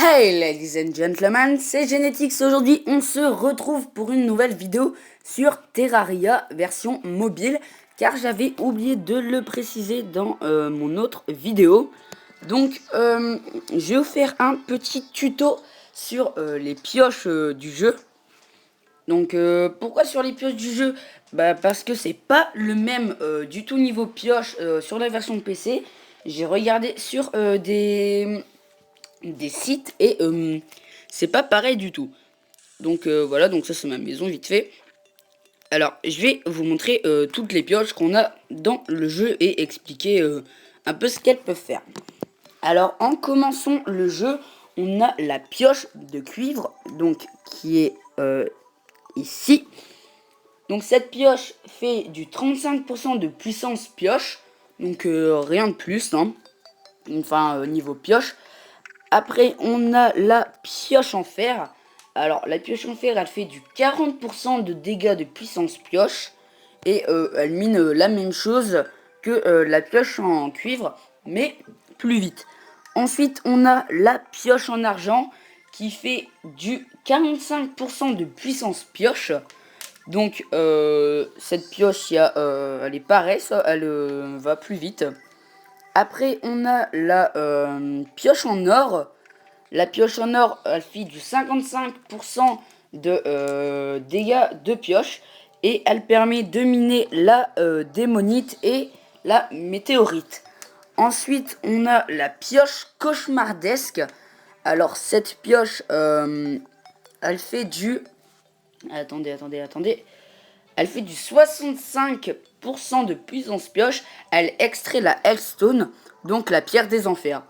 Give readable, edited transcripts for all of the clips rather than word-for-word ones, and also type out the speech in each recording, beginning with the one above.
Hey ladies and gentlemen, c'est Genetics. Aujourd'hui on se retrouve pour une nouvelle vidéo sur Terraria version mobile, car j'avais oublié de le préciser dans mon autre vidéo. Donc je vais vous faire un petit tuto sur les pioches du jeu. Donc pourquoi sur les pioches du jeu? Parce que c'est pas le même du tout niveau pioche sur la version PC. J'ai regardé sur des sites et c'est pas pareil du tout. Donc voilà, donc ça c'est ma maison vite fait. Alors je vais vous montrer toutes les pioches qu'on a dans le jeu et expliquer un peu ce qu'elles peuvent faire. Alors en commençant le jeu, on a la pioche de cuivre, donc qui est ici. Donc cette pioche fait du 35% de puissance pioche, donc rien de plus, hein. Enfin niveau pioche. Après, on a la pioche en fer. Alors, la pioche en fer, elle fait du 40% de dégâts de puissance pioche. Et elle mine la même chose que la pioche en cuivre, mais plus vite. Ensuite, on a la pioche en argent qui fait du 45% de puissance pioche. Donc, cette pioche, elle est pareille, elle va plus vite. Après, on a la pioche en or. La pioche en or, elle fait du 55% de dégâts de pioche. Et elle permet de miner la démonite et la météorite. Ensuite, on a la pioche cauchemardesque. Alors, cette pioche, elle fait du... Attendez. Elle fait du 65% de puissance pioche. Elle extrait la Hellstone, donc la pierre des enfers.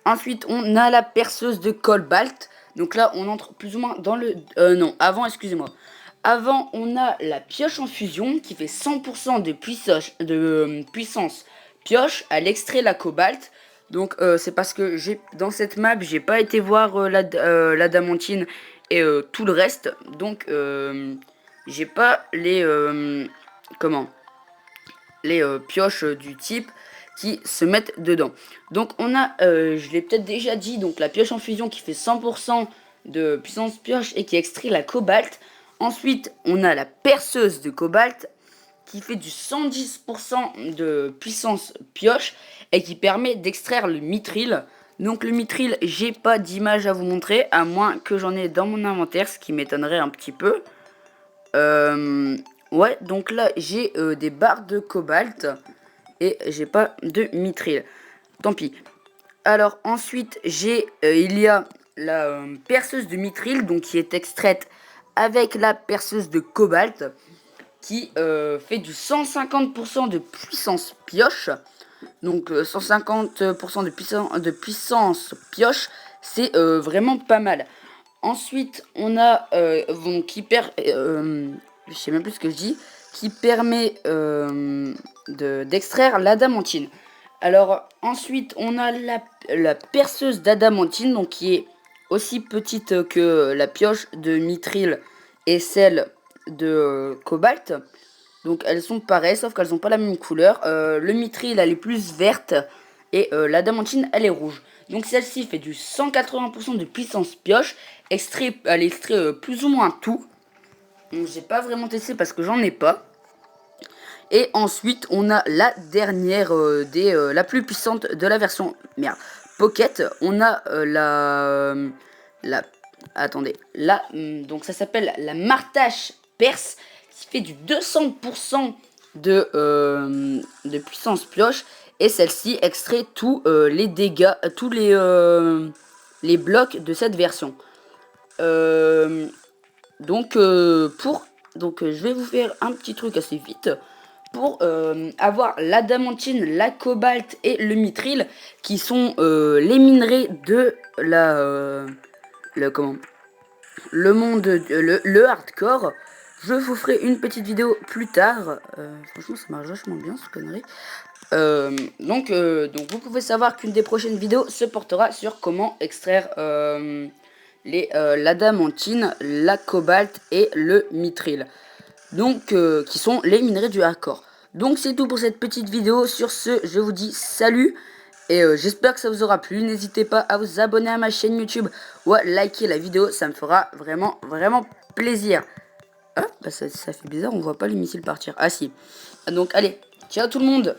Ensuite, on a la perceuse de cobalt. Donc là, on entre plus ou moins dans le... non, avant, excusez-moi. Avant, on a la pioche en fusion qui fait 100% de puissance pioche. Elle extrait la cobalt. Donc c'est parce que dans cette map, j'ai pas été voir l'adamantine et tout le reste. Donc j'ai pas les... les pioches du type qui se mettent dedans. Donc on a, je l'ai peut-être déjà dit, donc la pioche en fusion qui fait 100% de puissance pioche et qui extrait la cobalt. Ensuite, on a la perceuse de cobalt qui fait du 110% de puissance pioche et qui permet d'extraire le mithril. Donc le mithril, j'ai pas d'image à vous montrer, à moins que j'en ai dans mon inventaire, ce qui m'étonnerait un petit peu. Ouais, donc là j'ai des barres de cobalt et j'ai pas de mithril. Tant pis. Alors ensuite il y a la perceuse de mithril, donc qui est extraite avec la perceuse de cobalt, qui fait du 150% de puissance pioche. Donc 150% de puissance pioche, c'est vraiment pas mal. Ensuite, on a je sais même plus ce que je dis, qui permet d'extraire l'adamantine. Alors ensuite, on a la perceuse d'adamantine, donc qui est aussi petite que la pioche de mithril et celle de cobalt. Donc elles sont pareilles, sauf qu'elles n'ont pas la même couleur. Le mithril, elle est plus verte et l'adamantine, elle est rouge. Donc celle-ci fait du 180% de puissance pioche. Elle extrait plus ou moins tout. Donc j'ai pas vraiment testé parce que j'en ai pas. Et ensuite on a la dernière la plus puissante de la version Pocket. On a attendez, donc ça s'appelle la Martache Perse, qui fait du 200% de puissance pioche. Et celle-ci extrait tous les dégâts, tous les blocs de cette version. Donc je vais vous faire un petit truc assez vite pour avoir l'adamantine, la cobalt et le mithril, qui sont les minerais de le monde, le hardcore. Je vous ferai une petite vidéo plus tard. Franchement, ça marche vachement bien, ce connerie. Donc vous pouvez savoir qu'une des prochaines vidéos se portera sur comment extraire l'adamantine, la cobalt et le mithril. Donc qui sont les minerais du hardcore. Donc c'est tout pour cette petite vidéo. Sur ce, je vous dis salut Et j'espère que ça vous aura plu. N'hésitez pas à vous abonner à ma chaîne YouTube ou à liker la vidéo. Ça me fera vraiment, vraiment plaisir. Ah, bah ça fait bizarre, on voit pas les missiles partir. Ah si. Donc allez, ciao tout le monde.